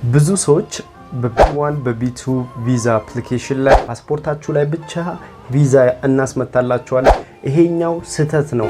ብዙ ሰዎች በቢ1 በቢ2 ቪዛ አፕሊኬሽን ላይ ፓስፖርታችሁ ላይ ብቻ ቪዛ እናስመታላችኋለን። ይሄኛው ስህተት ነው።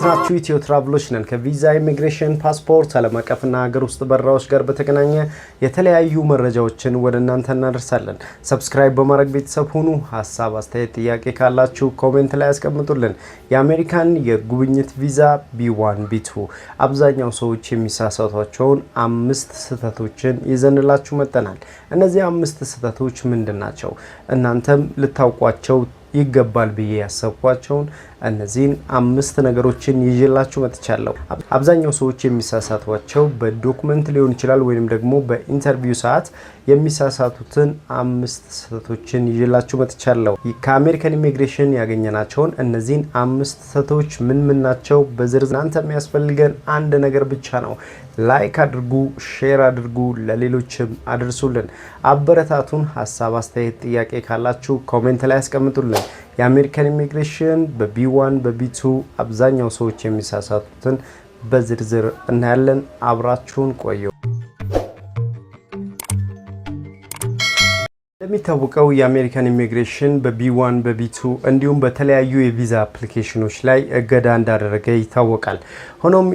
ናችሁ ኢትዮ ትራቭሎች ነን። ከቪዛ ኢሚግሬሽን፣ ፓስፖርት፣ ዓለም አቀፍና ሀገር ውስጥ በረራዎች ጋር በተገናኘ የተለያዩ መረጃዎችን ወደ እናንተ እናደርሳለን። ሰብስክራይብ በማድረግ ቤተሰብ ሁኑ። ሀሳብ፣ አስተያየት፣ ጥያቄ ካላችሁ ኮሜንት ላይ ያስቀምጡልን። የአሜሪካን የጉብኝት ቪዛ ቢ1 ቢ2 አብዛኛው ሰዎች የሚሳሳቷቸውን 5 ስህተቶችን ይዘንላችሁ መጥተናል። እነዚህ 5 ስህተቶች ምንድን ናቸው? እናንተም ልታውቋቸው ይገባል ብዬ ያሰብኳቸውን እነዚህን 5 ነገሮችን ይዤላችሁ መጥቻለሁ። አብዛኛው ሰዎች የሚሳሳቷቸው በዶክመንት ሊሆን ይችላል ወይንም ደግሞ በኢንተርቪው ሰዓት የሚሳሳቱትን 5 ስህተቶችን ይዤላችሁ መጥቻለሁ። ከአሜሪካን ኢሚግሬሽን ያገኘናቸውን እነዚህን 5 ስህተቶች ምን ናቸው በዝርዝር እናንተ የሚያስፈልገን አንድ ነገር ብቻ ነው። ላይክ አድርጉ፣ ሼር አድርጉ፣ ለሌሎችም አድርሱልን፣ አበረታቱን። ሀሳብ፣ አስተያየት፣ ጥያቄ ካላችሁ ኮሜንት ላይ ያስቀምጡልን። የአሜሪካን ኢሚግሬሽን በቢ1 በቢ2 አብዛኛው ሰዎች የሚሳሳቱትን በዝርዝር እናያለን። አብራችሁን ቆዩ። እንደሚታወቀው የአሜሪካን ኢሚግሬሽን በቢ1 በቢ2 እንዲሁም በተለያዩ የቪዛ አፕሊኬሽኖች ላይ እገዳ እንዳደረገ ይታወቃል። ሆኖም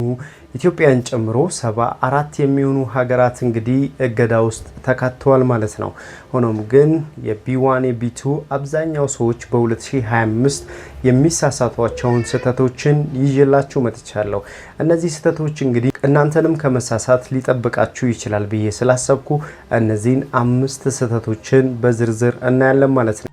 ኢትዮጵያን ጨምሮ 74 የሚሆኑ ሀገራት እንግዲህ እገዳ ውስጥ ተካተዋል ማለት ነው። ሆኖም ግን የቢ1 የቢ2 አብዛኛው ሰዎች በ2025 የሚሳሳቷቸውን ስህተቶችን ይዤላችሁ መጥቻለሁ። እነዚህ ስህተቶች እንግዲህ እናንተንም ከመሳሳት ሊጠብቃችሁ ይችላል ብዬ ስላሰብኩ እነዚህን 5 ስህተቶችን በዝርዝር እናያለን ማለት ነው።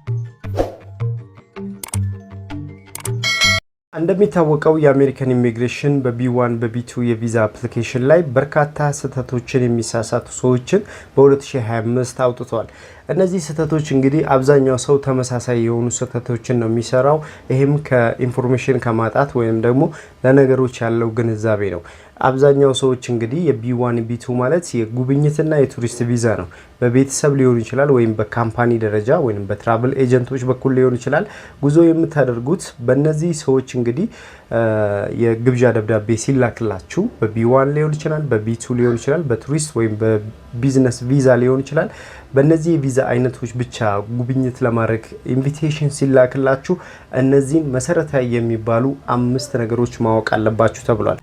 እንደሚታወቀው የአሜሪካን ኢሚግሬሽን በቢ1 በቢ2 የቪዛ አፕሊኬሽን ላይ በርካታ ስህተቶችን የሚሳሳቱ ሰዎችን በ2025 አውጥቷል። እነዚህ ስህተቶች እንግዲህ አብዛኛው ሰው ተመሳሳይ የሆኑ ስህተቶችን ነው የሚሰራው። ይህም ከኢንፎርሜሽን ከማጣት ወይም ደግሞ ለነገሮች ያለው ግንዛቤ ነው። አብዛኛው ሰዎች እንግዲህ የቢ1 ቢ2 ማለት የጉብኝትና የቱሪስት ቪዛ ነው። በቤተሰብ ሊሆን ይችላል ወይም በካምፓኒ ደረጃ ወይም በትራቭል ኤጀንቶች በኩል ሊሆን ይችላል ጉዞ የምታደርጉት። በእነዚህ ሰዎች እንግዲህ የግብዣ ደብዳቤ ሲላክላችሁ በቢ1 ሊሆን ይችላል፣ በቢ2 ሊሆን ይችላል፣ በቱሪስት ወይም በቢዝነስ ቪዛ ሊሆን ይችላል። በእነዚህ የቪዛ አይነቶች ብቻ ጉብኝት ለማድረግ ኢንቪቴሽን ሲላክላችሁ እነዚህን መሰረታዊ የሚባሉ 5 ነገሮች ማወቅ አለባችሁ ተብሏል።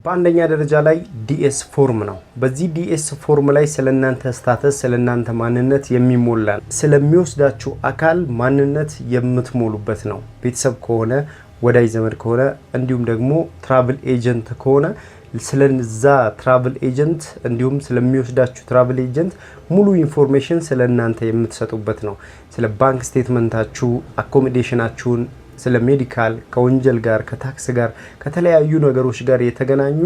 በአንደኛ ደረጃ ላይ ዲኤስ ፎርም ነው። በዚህ ዲኤስ ፎርም ላይ ስለናንተ ስታተስ፣ ስለናንተ ማንነት የሚሞላ ስለሚወስዳችሁ አካል ማንነት የምትሞሉበት ነው። ቤተሰብ ከሆነ፣ ወዳጅ ዘመድ ከሆነ እንዲሁም ደግሞ ትራቭል ኤጀንት ከሆነ ስለዛ ትራቭል ኤጀንት እንዲሁም ስለሚወስዳችሁ ትራቭል ኤጀንት ሙሉ ኢንፎርሜሽን ስለናንተ የምትሰጡበት ነው። ስለ ባንክ ስቴትመንታችሁ፣ አኮሞዴሽናችሁን፣ ስለ ሜዲካል፣ ከወንጀል ጋር፣ ከታክስ ጋር፣ ከተለያዩ ነገሮች ጋር የተገናኙ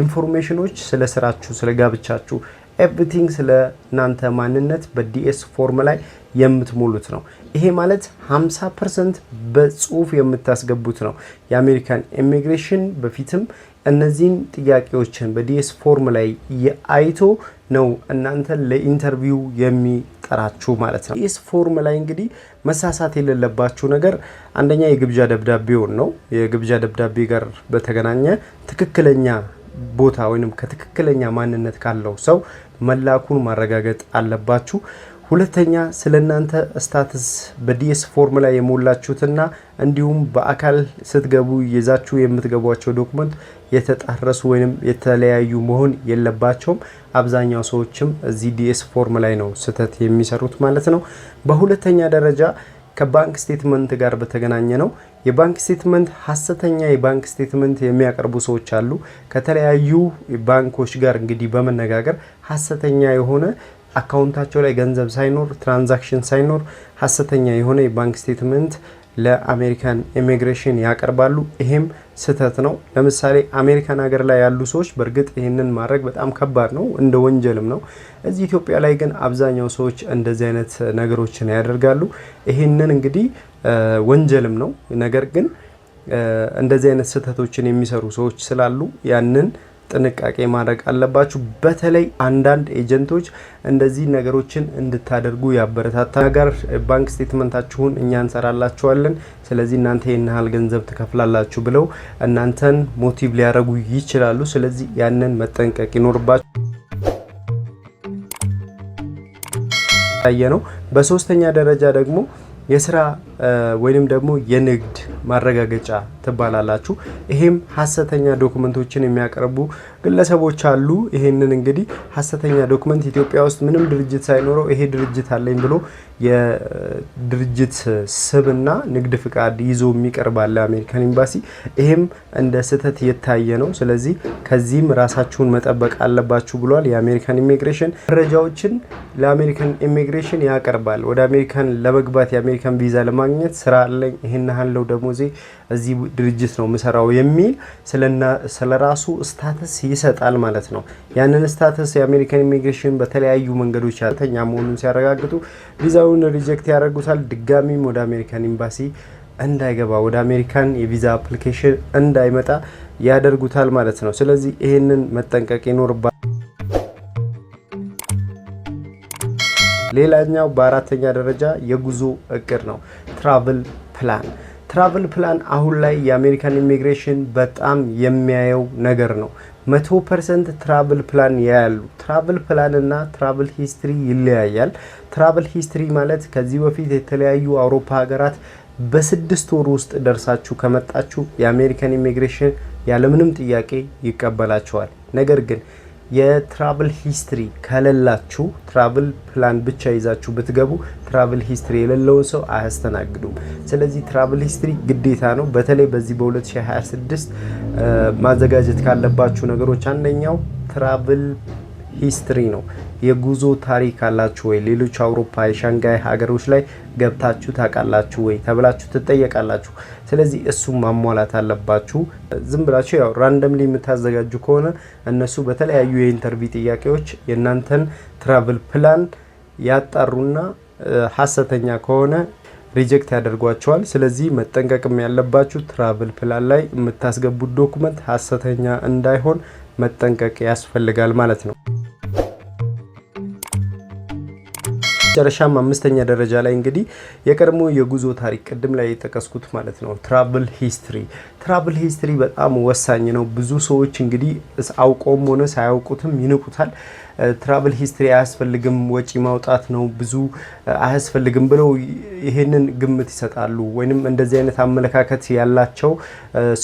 ኢንፎርሜሽኖች፣ ስለ ስራችሁ፣ ስለ ጋብቻችሁ ኤቭሪቲንግ ስለ እናንተ ማንነት በዲኤስ ፎርም ላይ የምትሞሉት ነው። ይሄ ማለት 50% በጽሁፍ የምታስገቡት ነው። የአሜሪካን ኢሚግሬሽን በፊትም እነዚህን ጥያቄዎችን በዲኤስ ፎርም ላይ አይቶ ነው እናንተ ለኢንተርቪው የሚጠራችሁ ማለት ነው። ዲኤስ ፎርም ላይ እንግዲህ መሳሳት የሌለባችሁ ነገር አንደኛ የግብዣ ደብዳቤውን ነው። የግብዣ ደብዳቤ ጋር በተገናኘ ትክክለኛ ቦታ ወይንም ከትክክለኛ ማንነት ካለው ሰው መላኩን ማረጋገጥ አለባችሁ። ሁለተኛ ስለናንተ ስታተስ በዲኤስ ፎርም ላይ የሞላችሁትና እንዲሁም በአካል ስትገቡ ይዛችሁ የምትገቧቸው ዶክመንት የተጣረሱ ወይንም የተለያዩ መሆን የለባቸውም። አብዛኛው ሰዎችም እዚህ ዲኤስ ፎርም ላይ ነው ስህተት የሚሰሩት ማለት ነው። በሁለተኛ ደረጃ ከባንክ ስቴትመንት ጋር በተገናኘ ነው። የባንክ ስቴትመንት ሐሰተኛ የባንክ ስቴትመንት የሚያቀርቡ ሰዎች አሉ። ከተለያዩ ባንኮች ጋር እንግዲህ በመነጋገር ሐሰተኛ የሆነ አካውንታቸው ላይ ገንዘብ ሳይኖር ትራንዛክሽን ሳይኖር ሐሰተኛ የሆነ የባንክ ስቴትመንት ለአሜሪካን ኢሚግሬሽን ያቀርባሉ። ይሄም ስህተት ነው። ለምሳሌ አሜሪካን ሀገር ላይ ያሉ ሰዎች በእርግጥ ይህንን ማድረግ በጣም ከባድ ነው፣ እንደ ወንጀልም ነው። እዚህ ኢትዮጵያ ላይ ግን አብዛኛው ሰዎች እንደዚህ አይነት ነገሮችን ያደርጋሉ። ይህንን እንግዲህ ወንጀልም ነው። ነገር ግን እንደዚህ አይነት ስህተቶችን የሚሰሩ ሰዎች ስላሉ ያንን ጥንቃቄ ማድረግ አለባችሁ። በተለይ አንዳንድ ኤጀንቶች እንደዚህ ነገሮችን እንድታደርጉ ያበረታታ ጋር ባንክ ስቴትመንታችሁን እኛ እንሰራላችኋለን፣ ስለዚህ እናንተ ይህን ያህል ገንዘብ ትከፍላላችሁ ብለው እናንተን ሞቲቭ ሊያደርጉ ይችላሉ። ስለዚህ ያንን መጠንቀቅ ይኖርባችሁ ነው። በሶስተኛ ደረጃ ደግሞ የስራ ወይንም ደግሞ የንግድ ማረጋገጫ ትባላላችሁ። ይሄም ሀሰተኛ ዶክመንቶችን የሚያቀርቡ ግለሰቦች አሉ። ይሄንን እንግዲህ ሀሰተኛ ዶክመንት ኢትዮጵያ ውስጥ ምንም ድርጅት ሳይኖረው ይሄ ድርጅት አለኝ ብሎ የድርጅት ስምና ንግድ ፍቃድ ይዞ የሚቀርብ አለ አሜሪካን ኤምባሲ። ይሄም እንደ ስህተት የታየ ነው። ስለዚህ ከዚህም ራሳችሁን መጠበቅ አለባችሁ ብሏል የአሜሪካን ኢሚግሬሽን። መረጃዎችን ለአሜሪካን ኢሚግሬሽን ያቀርባል። ወደ አሜሪካን ለመግባት የአሜሪካን ቪዛ ለማግኘት ስራ አለኝ፣ ይሄን ያህል ደሞዜ እዚህ ድርጅት ነው ምሰራው የሚል ስለራሱ ስታተስ ይሰጣል ማለት ነው። ያንን ስታተስ የአሜሪካን ኢሚግሬሽን በተለያዩ መንገዶች ያተኛ መሆኑን ሲያረጋግጡ ቪዛውን ሪጀክት ያደርጉታል። ድጋሚም ወደ አሜሪካን ኤምባሲ እንዳይገባ ወደ አሜሪካን የቪዛ አፕሊኬሽን እንዳይመጣ ያደርጉታል ማለት ነው። ስለዚህ ይሄንን መጠንቀቅ ይኖርባል። ሌላኛው በአራተኛ ደረጃ የጉዞ እቅድ ነው፣ ትራቭል ፕላን። ትራቭል ፕላን አሁን ላይ የአሜሪካን ኢሚግሬሽን በጣም የሚያየው ነገር ነው። 100% ትራቭል ፕላን ያያሉ። ትራቭል ፕላን እና ትራቭል ሂስትሪ ይለያያል። ትራቭል ሂስትሪ ማለት ከዚህ በፊት የተለያዩ አውሮፓ ሀገራት በ6 ወር ውስጥ ደርሳችሁ ከመጣችሁ የአሜሪካን ኢሚግሬሽን ያለምንም ጥያቄ ይቀበላችኋል። ነገር ግን የትራቭል ሂስትሪ ከሌላችሁ ትራቭል ፕላን ብቻ ይዛችሁ ብትገቡ ትራቭል ሂስትሪ የሌለውን ሰው አያስተናግዱም። ስለዚህ ትራቭል ሂስትሪ ግዴታ ነው። በተለይ በዚህ በ2026 ማዘጋጀት ካለባችሁ ነገሮች አንደኛው ትራቭል ሂስትሪ ነው። የጉዞ ታሪክ አላችሁ ወይ? ሌሎች አውሮፓ የሻንጋይ ሀገሮች ላይ ገብታችሁ ታውቃላችሁ ወይ ተብላችሁ ትጠየቃላችሁ። ስለዚህ እሱም ማሟላት አለባችሁ። ዝም ብላችሁ ያው ራንደምሊ የምታዘጋጁ ከሆነ እነሱ በተለያዩ የኢንተርቪው ጥያቄዎች የእናንተን ትራቭል ፕላን ያጣሩና ሀሰተኛ ከሆነ ሪጀክት ያደርጓቸዋል። ስለዚህ መጠንቀቅም ያለባችሁ ትራቭል ፕላን ላይ የምታስገቡት ዶኩመንት ሀሰተኛ እንዳይሆን መጠንቀቅ ያስፈልጋል ማለት ነው። መጨረሻም አምስተኛ ደረጃ ላይ እንግዲህ የቀድሞ የጉዞ ታሪክ ቅድም ላይ የጠቀስኩት ማለት ነው ትራቭል ሂስትሪ። ትራቭል ሂስትሪ በጣም ወሳኝ ነው። ብዙ ሰዎች እንግዲህ አውቀውም ሆነ ሳያውቁትም ይንቁታል። ትራቭል ሂስትሪ አያስፈልግም፣ ወጪ ማውጣት ነው፣ ብዙ አያስፈልግም ብለው ይሄንን ግምት ይሰጣሉ፣ ወይንም እንደዚህ አይነት አመለካከት ያላቸው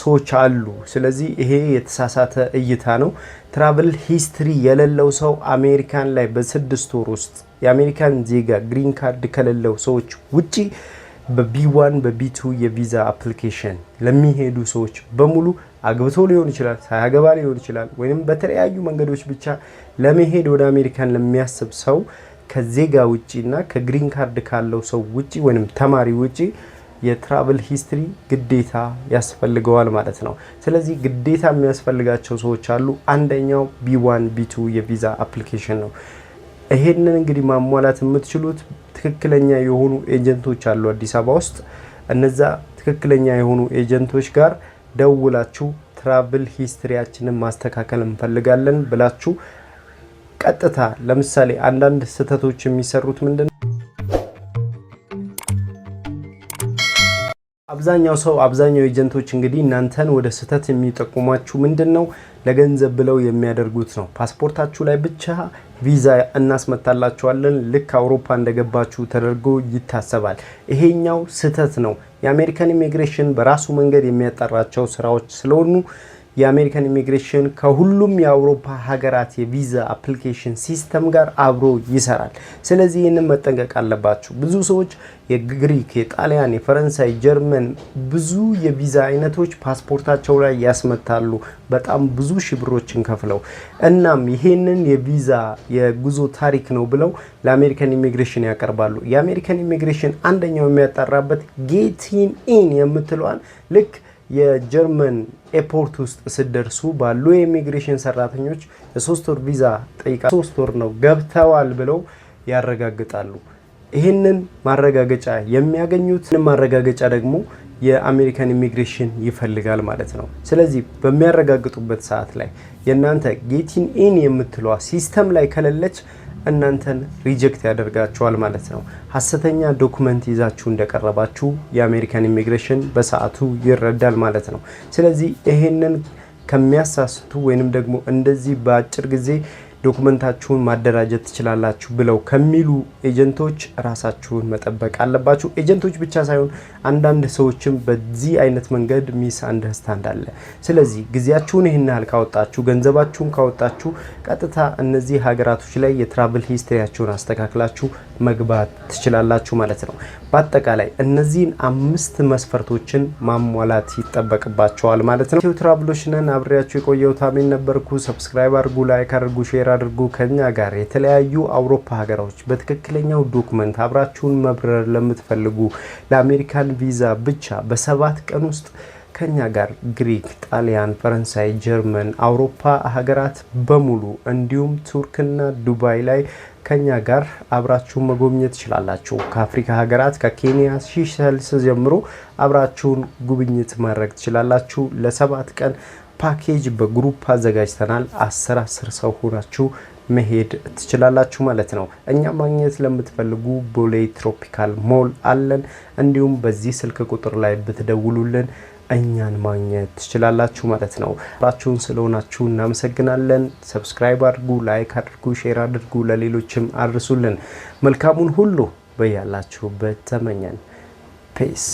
ሰዎች አሉ። ስለዚህ ይሄ የተሳሳተ እይታ ነው። ትራቭል ሂስትሪ የሌለው ሰው አሜሪካን ላይ በ6 ወር ውስጥ የአሜሪካን ዜጋ ግሪን ካርድ ከሌለው ሰዎች ውጪ በቢ1 በቢ2 የቪዛ አፕሊኬሽን ለሚሄዱ ሰዎች በሙሉ አግብቶ ሊሆን ይችላል፣ ሳያገባ ሊሆን ይችላል፣ ወይንም በተለያዩ መንገዶች ብቻ ለመሄድ ወደ አሜሪካን ለሚያስብ ሰው ከዜጋ ውጪና ከግሪን ካርድ ካለው ሰው ውጪ ወይንም ተማሪ ውጪ የትራቭል ሂስትሪ ግዴታ ያስፈልገዋል ማለት ነው። ስለዚህ ግዴታ የሚያስፈልጋቸው ሰዎች አሉ። አንደኛው ቢ1 ቢ2 የቪዛ አፕሊኬሽን ነው። ይሄንን እንግዲህ ማሟላት የምትችሉት ትክክለኛ የሆኑ ኤጀንቶች አሉ አዲስ አበባ ውስጥ። እነዛ ትክክለኛ የሆኑ ኤጀንቶች ጋር ደውላችሁ ትራቭል ሂስትሪያችንን ማስተካከል እንፈልጋለን ብላችሁ ቀጥታ ለምሳሌ አንዳንድ ስህተቶች የሚሰሩት ምንድነው? አብዛኛው ኤጀንቶች እንግዲህ እናንተን ወደ ስህተት የሚጠቁሟችሁ ምንድነው? ለገንዘብ ብለው የሚያደርጉት ነው። ፓስፖርታችሁ ላይ ብቻ ቪዛ እናስመታላችኋለን ልክ አውሮፓ እንደገባችሁ ተደርጎ ይታሰባል። ይሄኛው ስህተት ነው። የአሜሪካን ኢሚግሬሽን በራሱ መንገድ የሚያጠራቸው ስራዎች ስለሆኑ የአሜሪካን ኢሚግሬሽን ከሁሉም የአውሮፓ ሀገራት የቪዛ አፕሊኬሽን ሲስተም ጋር አብሮ ይሰራል። ስለዚህ ይህንን መጠንቀቅ አለባችሁ። ብዙ ሰዎች የግሪክ፣ የጣሊያን፣ የፈረንሳይ፣ ጀርመን ብዙ የቪዛ አይነቶች ፓስፖርታቸው ላይ ያስመታሉ በጣም ብዙ ሺህ ብሮችን ከፍለው። እናም ይሄንን የቪዛ የጉዞ ታሪክ ነው ብለው ለአሜሪካን ኢሚግሬሽን ያቀርባሉ። የአሜሪካን ኢሚግሬሽን አንደኛው የሚያጣራበት ጌቲን ኢን የምትለዋን ልክ የጀርመን ኤርፖርት ውስጥ ስደርሱ ባሉ የኢሚግሬሽን ሰራተኞች የ3 ወር ቪዛ ጠይቃ 3 ወር ነው ገብተዋል ብለው ያረጋግጣሉ። ይህንን ማረጋገጫ የሚያገኙት ማረጋገጫ ደግሞ የአሜሪካን ኢሚግሬሽን ይፈልጋል ማለት ነው። ስለዚህ በሚያረጋግጡበት ሰዓት ላይ የእናንተ ጌቲን ኢን የምትለዋ ሲስተም ላይ ከሌለች እናንተን ሪጀክት ያደርጋቸዋል ማለት ነው። ሐሰተኛ ዶክመንት ይዛችሁ እንደቀረባችሁ የአሜሪካን ኢሚግሬሽን በሰዓቱ ይረዳል ማለት ነው። ስለዚህ ይሄንን ከሚያሳስቱ ወይንም ደግሞ እንደዚህ በአጭር ጊዜ ዶክመንታችሁን ማደራጀት ትችላላችሁ ብለው ከሚሉ ኤጀንቶች ራሳችሁን መጠበቅ አለባችሁ። ኤጀንቶች ብቻ ሳይሆን አንዳንድ ሰዎችም በዚህ አይነት መንገድ ሚስ አንደርስታንድ አለ። ስለዚህ ጊዜያችሁን ይህን ያህል ካወጣችሁ፣ ገንዘባችሁን ካወጣችሁ ቀጥታ እነዚህ ሀገራቶች ላይ የትራቭል ሂስትሪያችሁን አስተካክላችሁ መግባት ትችላላችሁ ማለት ነው። በአጠቃላይ እነዚህን 5 መስፈርቶችን ማሟላት ይጠበቅባቸዋል ማለት ነው። ትራቭሎች ነን፣ አብሬያችሁ የቆየው ታሜን ነበርኩ። ሰብስክራይብ አድርጉ፣ ላይክ አድርጉ፣ ሼር አድርጉ። ከኛ ጋር የተለያዩ አውሮፓ ሀገሮች በትክክለኛው ዶክመንት አብራችሁን መብረር ለምትፈልጉ ለአሜሪካን ቪዛ ብቻ በ7 ቀን ውስጥ ከኛ ጋር ግሪክ፣ ጣሊያን፣ ፈረንሳይ፣ ጀርመን፣ አውሮፓ ሀገራት በሙሉ እንዲሁም ቱርክና ዱባይ ላይ ከኛ ጋር አብራችሁ መጎብኘት ትችላላችሁ። ከአፍሪካ ሀገራት ከኬንያ ሲሸልስ ጀምሮ አብራችሁን ጉብኝት ማድረግ ትችላላችሁ። ለ7 ቀን ፓኬጅ በግሩፕ አዘጋጅተናል። 10 ሰው ሆናችሁ መሄድ ትችላላችሁ ማለት ነው። እኛ ማግኘት ለምትፈልጉ ቦሌ ትሮፒካል ሞል አለን። እንዲሁም በዚህ ስልክ ቁጥር ላይ ብትደውሉልን እኛን ማግኘት ትችላላችሁ ማለት ነው። አብራችሁን ስለሆናችሁ እናመሰግናለን። ሰብስክራይብ አድርጉ፣ ላይክ አድርጉ፣ ሼር አድርጉ፣ ለሌሎችም አድርሱልን። መልካሙን ሁሉ በያላችሁበት ተመኘን። ፔስ